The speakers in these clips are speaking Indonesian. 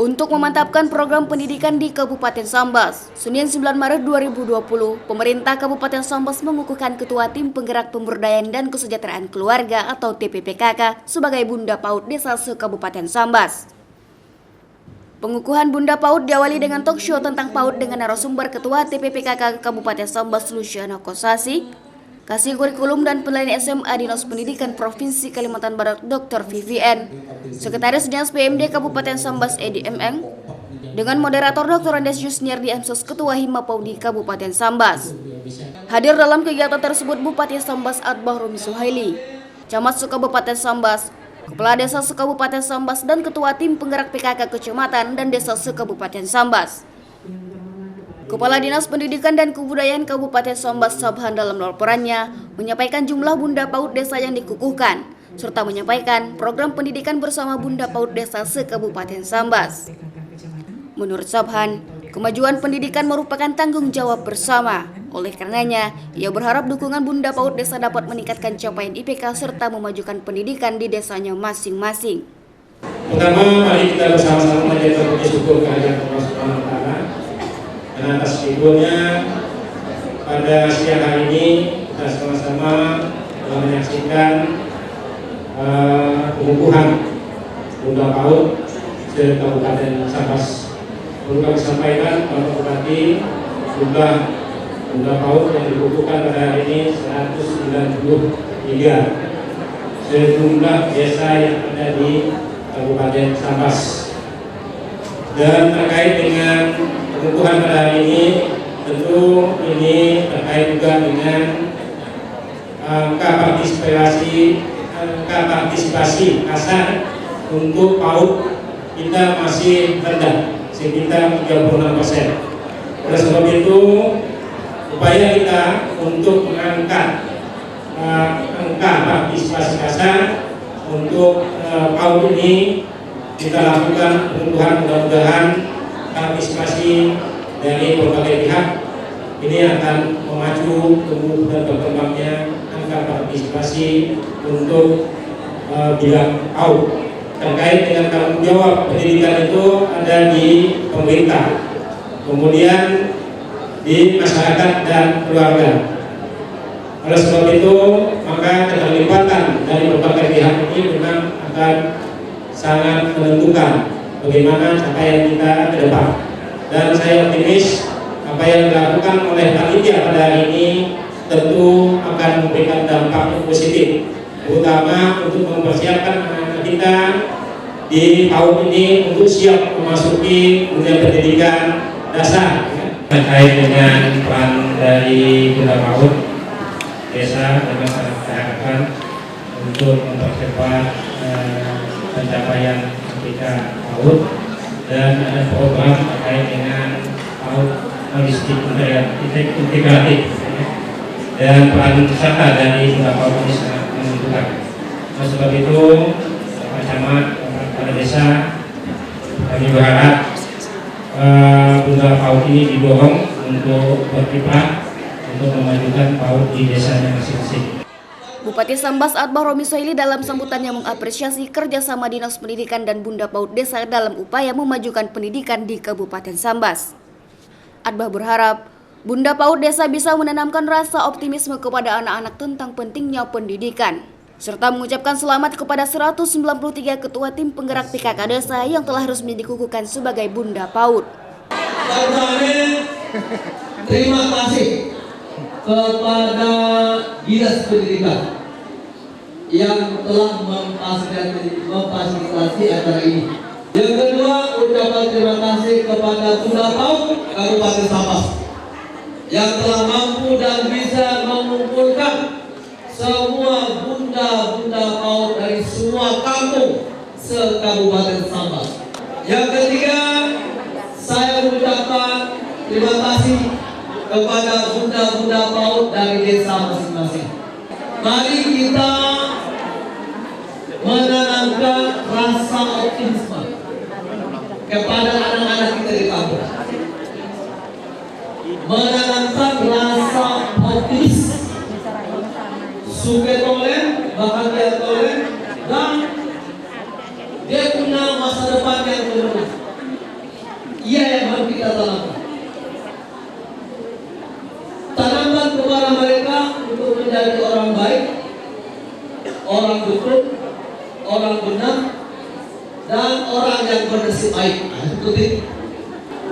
Untuk memantapkan program pendidikan di Kabupaten Sambas, Senin 9 Maret 2020, pemerintah Kabupaten Sambas mengukuhkan Ketua Tim Penggerak Pemberdayaan dan Kesejahteraan Keluarga atau TPPKK sebagai Bunda PAUD Desa se-Kabupaten Sambas. Pengukuhan Bunda PAUD diawali dengan talk show tentang PAUD dengan narasumber Ketua TPPKK Kabupaten Sambas Luciana Kosasi, Kasih Kurikulum dan Penilaian SMA Dinas Pendidikan Provinsi Kalimantan Barat Dr. VVN, Sekretaris Dinas PMD Kabupaten Sambas Edi MM, dengan moderator Dr. Andes Yusniardi Amsos Ketua Hima Paudi Kabupaten Sambas. Hadir dalam kegiatan tersebut Bupati Sambas Adbah Romi Suhaili, Camat Kabupaten Sambas, Kepala Desa Kabupaten Sambas dan Ketua Tim Penggerak PKK Kecamatan dan Desa Kabupaten Sambas. Kepala Dinas Pendidikan dan Kebudayaan Kabupaten Sambas Sabhan dalam laporannya menyampaikan jumlah Bunda PAUD desa yang dikukuhkan, serta menyampaikan program pendidikan bersama Bunda PAUD desa se-Kabupaten Sambas. Menurut Sabhan, kemajuan pendidikan merupakan tanggung jawab bersama. Oleh karenanya, ia berharap dukungan Bunda PAUD desa dapat meningkatkan capaian IPK serta memajukan pendidikan di desanya masing-masing. Pertama, mari kita bersama-sama menjadikan puji syukur kehadirat Allah Subhanahu wa Ta'ala. Dan atas ridhonya pada siang hari ini kita sama-sama menyaksikan pengukuhan Bunda PAUD se-Kabupaten Sambas. Perlu kami sampaikan Bapak Bupati, jumlah Bunda PAUD yang dikukuhkan pada hari ini 193 sejumlah desa yang ada di Kabupaten Sambas. Dan terkait dengan pengukuhan pada hari ini, tentu ini terkait juga dengan partisipasi kasar untuk PAUD kita masih rendah, sekitar 36%. Oleh sebab itu, upaya kita untuk mengangkat angka partisipasi kasar untuk PAUD ini kita lakukan pengukuhan. Mudah-mudahan partisipasi dari berbagai pihak ini akan memacu tumbuh dan berkembangnya angka partisipasi untuk bidang PAUD. Terkait dengan tanggung jawab pendidikan itu ada di pemerintah, kemudian di masyarakat dan keluarga. Oleh sebab itu, maka keterlibatan dari berbagai pihak ini memang akan sangat menentukan bagaimana capaian kita ke depan. Dan saya optimis apa yang dilakukan oleh panitia pada hari ini tentu akan memberikan dampak yang positif, terutama untuk mempersiapkan anak-anak kita di PAUD ini untuk siap memasuki dunia pendidikan dasar. Terkait dengan peran dari Bunda PAUD desa dan masyarakat untuk mempercepat pencapaian ketika PAUD, dan ada program terkait dengan PAUD holistik integratif, dan peran serta dari Bunda PAUD ini sangat menentukan. Oleh sebab itu, Pak Camat, Kepala Desa, kami berharap Bunda PAUD ini didorong untuk berkiprah untuk memajukan PAUD di desanya masing-masing. Bupati Sambas Adbah Romi Suhaili dalam sambutannya mengapresiasi kerjasama Dinas Pendidikan dan Bunda PAUD Desa dalam upaya memajukan pendidikan di Kabupaten Sambas. Adbah berharap Bunda PAUD Desa bisa menanamkan rasa optimisme kepada anak-anak tentang pentingnya pendidikan, serta mengucapkan selamat kepada 193 Ketua Tim Penggerak PKK Desa yang telah resmi dikukuhkan sebagai Bunda PAUD. Terima kasih kepada Dinas Pendidikan yang telah memfasilitasi acara ini. Yang kedua, ucapan terima kasih kepada Bunda PAUD Kabupaten Sambas yang telah mampu dan bisa mengumpulkan semua bunda-bunda PAUD dari semua kampung se-Kabupaten Sambas. Yang ketiga, saya mengucapkan terima kasih kepada bunda-bunda PAUD dari desa masing-masing. Mari kita menanamkan rasa optimisme kepada anak-anak kita di kampung. Menanamkan rasa optimis, suka tolen, bahagia tolen, dan dia punya masa depan yang cerah. kita tanamkan. Tanamkan kepada mereka untuk menjadi orang baik, orang rukun, orang benar, dan orang yang bernasib baik. Ikuti.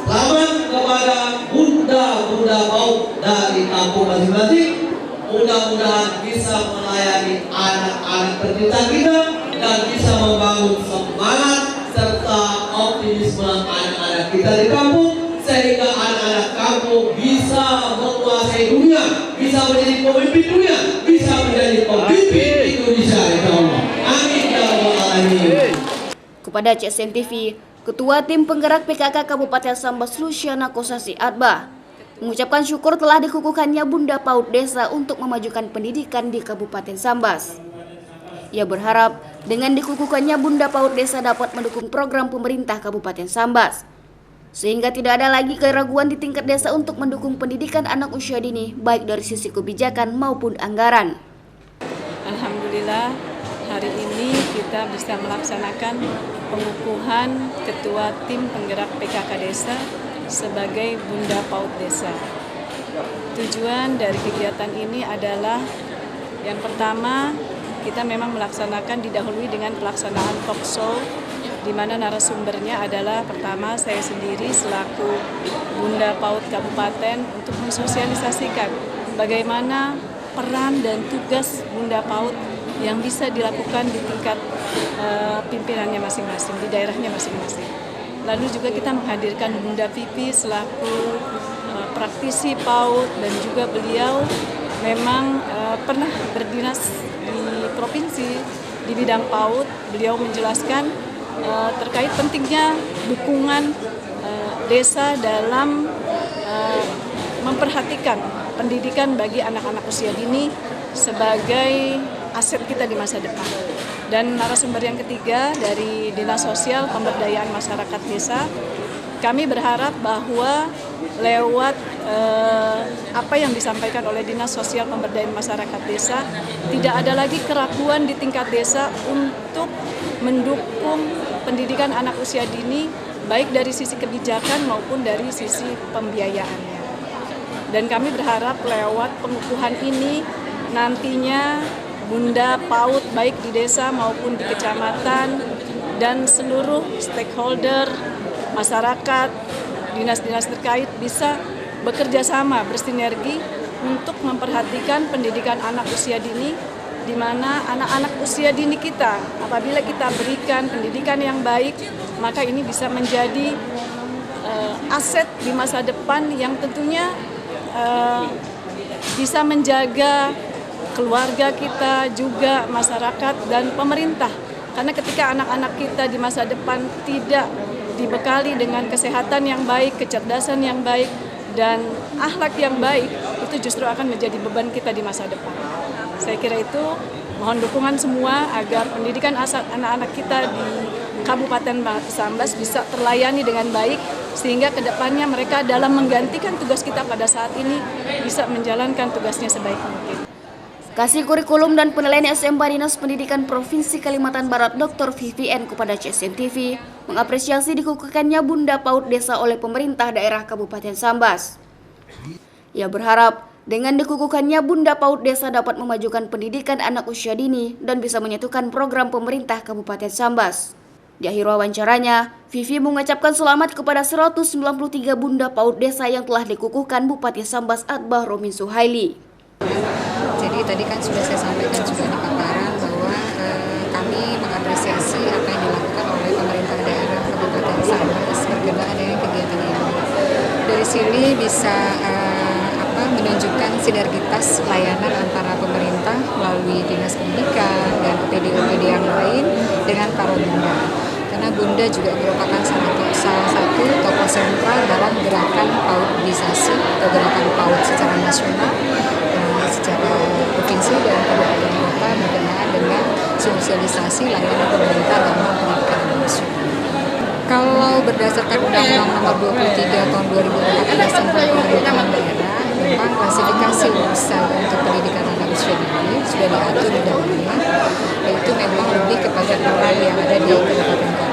Selamat kepada bunda-bunda PAUD dari kampung masing-masing. Mudah-mudahan bisa melayani anak-anak tercinta kita dan bisa membangun semangat serta optimisme anak-anak kita di kampung, sehingga anak-anak kampung bisa menguasai dunia, bisa menjadi pemimpin dunia, bisa menjadi pemimpin Indonesia, insya Allah. Amin ya rabbal alamin. Kepada CSN TV, Ketua Tim Penggerak PKK Kabupaten Sambas Luciana Kosasi Atbah mengucapkan syukur telah dikukuhkannya Bunda PAUD Desa untuk memajukan pendidikan di Kabupaten Sambas. Ia berharap dengan dikukuhkannya Bunda PAUD Desa dapat mendukung program pemerintah Kabupaten Sambas, sehingga tidak ada lagi keraguan di tingkat desa untuk mendukung pendidikan anak usia dini, baik dari sisi kebijakan maupun anggaran. Alhamdulillah, hari ini kita bisa melaksanakan pengukuhan Ketua Tim Penggerak PKK Desa sebagai Bunda PAUD Desa. Tujuan dari kegiatan ini adalah yang pertama, kita memang melaksanakan didahului dengan pelaksanaan talk show di mana narasumbernya adalah pertama saya sendiri selaku Bunda PAUD Kabupaten untuk mensosialisasikan bagaimana peran dan tugas Bunda PAUD yang bisa dilakukan di tingkat pimpinannya masing-masing, di daerahnya masing-masing. Lalu juga kita menghadirkan Bunda Pipi selaku praktisi PAUD dan juga beliau memang pernah berdinas di provinsi di bidang PAUD. Beliau menjelaskan terkait pentingnya dukungan desa dalam memperhatikan pendidikan bagi anak-anak usia dini sebagai aset kita di masa depan. Dan narasumber yang ketiga dari Dinas Sosial Pemberdayaan Masyarakat Desa, kami berharap bahwa lewat apa yang disampaikan oleh Dinas Sosial Pemberdayaan Masyarakat Desa, tidak ada lagi keraguan di tingkat desa untuk mendukung pendidikan anak usia dini, baik dari sisi kebijakan maupun dari sisi pembiayaannya. Dan kami berharap lewat pengukuhan ini nantinya Bunda PAUD baik di desa maupun di kecamatan dan seluruh stakeholder, masyarakat, dinas-dinas terkait bisa bekerja sama, bersinergi untuk memperhatikan pendidikan anak usia dini, di mana anak-anak usia dini kita, apabila kita berikan pendidikan yang baik, maka ini bisa menjadi aset di masa depan yang tentunya bisa menjaga keluarga kita, juga masyarakat dan pemerintah. Karena ketika anak-anak kita di masa depan tidak dibekali dengan kesehatan yang baik, kecerdasan yang baik, dan akhlak yang baik, itu justru akan menjadi beban kita di masa depan. Saya kira itu, mohon dukungan semua agar pendidikan anak-anak kita di Kabupaten Sambas bisa terlayani dengan baik, sehingga kedepannya mereka dalam menggantikan tugas kita pada saat ini bisa menjalankan tugasnya sebaik mungkin. Kasih Kurikulum dan Penilaian SMK Dinas Pendidikan Provinsi Kalimantan Barat Dr. VVN kepada CSN TV mengapresiasi dikukuhkannya Bunda PAUD Desa oleh pemerintah daerah Kabupaten Sambas. Ia berharap dengan dikukuhkannya Bunda PAUD Desa dapat memajukan pendidikan anak usia dini dan bisa menyatukan program pemerintah Kabupaten Sambas. Di akhir wawancaranya, Vivi mengucapkan selamat kepada 193 Bunda PAUD Desa yang telah dikukuhkan Bupati Sambas Atbah Romin Suhaili. Jadi tadi kan sudah saya sampaikan juga di paparan bahwa kami mengapresiasi apa yang dilakukan oleh pemerintah daerah Kabupaten Sambas berkenaan dengan kegiatan ini. Dari sini bisa menunjukkan sinergitas layanan antara pemerintah melalui Dinas Pendidikan dan OPD-OPD yang lain dengan para bunda. Karena bunda juga merupakan salah satu tokoh sentral dalam gerakan PAUDisasi atau gerakan PAUD secara nasional, secara provinsi dan kabupaten kota berkenaan dengan sosialisasi layanan pemerintah dalam pendidikan nasional. Kalau berdasarkan Undang-Undang Nomor 23 Tahun 2014 tentang pemerintahan daerah, memang klasifikasi urusan untuk pendidikan anak usia dini sudah diatur di dalamnya, yaitu memang lebih kepada orang yang ada di kabupaten kota.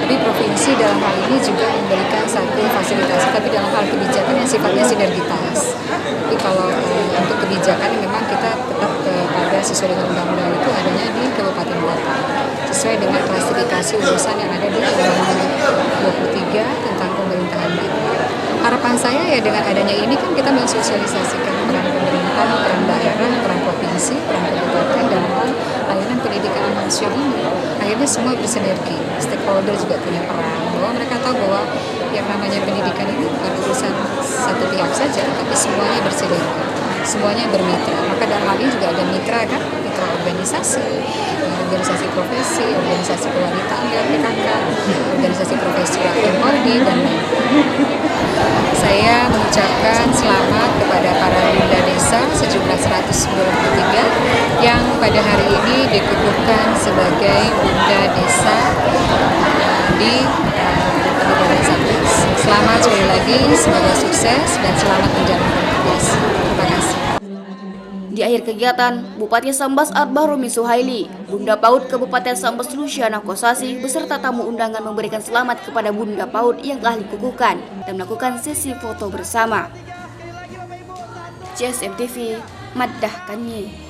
Tapi provinsi dalam hal ini juga memberikan satu fasilitas dengan klasifikasi urusan yang ada di Undang-Undang 23 tentang pemerintahan daerah. Harapan saya ya dengan adanya ini kan kita mensosialisasikan peran pemerintah, peran daerah, peran provinsi, peran kabupaten dalam hal layanan pendidikan manusia ini. Akhirnya semua bersinergi, stakeholder juga punya peran, bahwa mereka tahu bahwa yang namanya pendidikan ini bukan urusan satu pihak saja, tapi semuanya bersinergi, semuanya bermitra. Maka dalam hal ini juga ada mitra kan, mitra organisasi, organisasi profesi, organisasi kewanitaan, PKK, organisasi profesi Polri, dan lain-lain. Saya mengucapkan selamat kepada para bunda desa sejumlah 193 yang pada hari ini dikukuhkan sebagai bunda desa di Kabupaten Sambas. Selamat sekali lagi, semoga sukses dan selamat menjalankan tugas. Terima kasih. Di akhir kegiatan, Bupati Sambas Atbah Romi Suhaili, Bunda PAUD Kabupaten Sambas Luciana Kosasi beserta tamu undangan memberikan selamat kepada Bunda PAUD yang telah dikukuhkan dan melakukan sesi foto bersama. CSM TV, Maddah Kanye.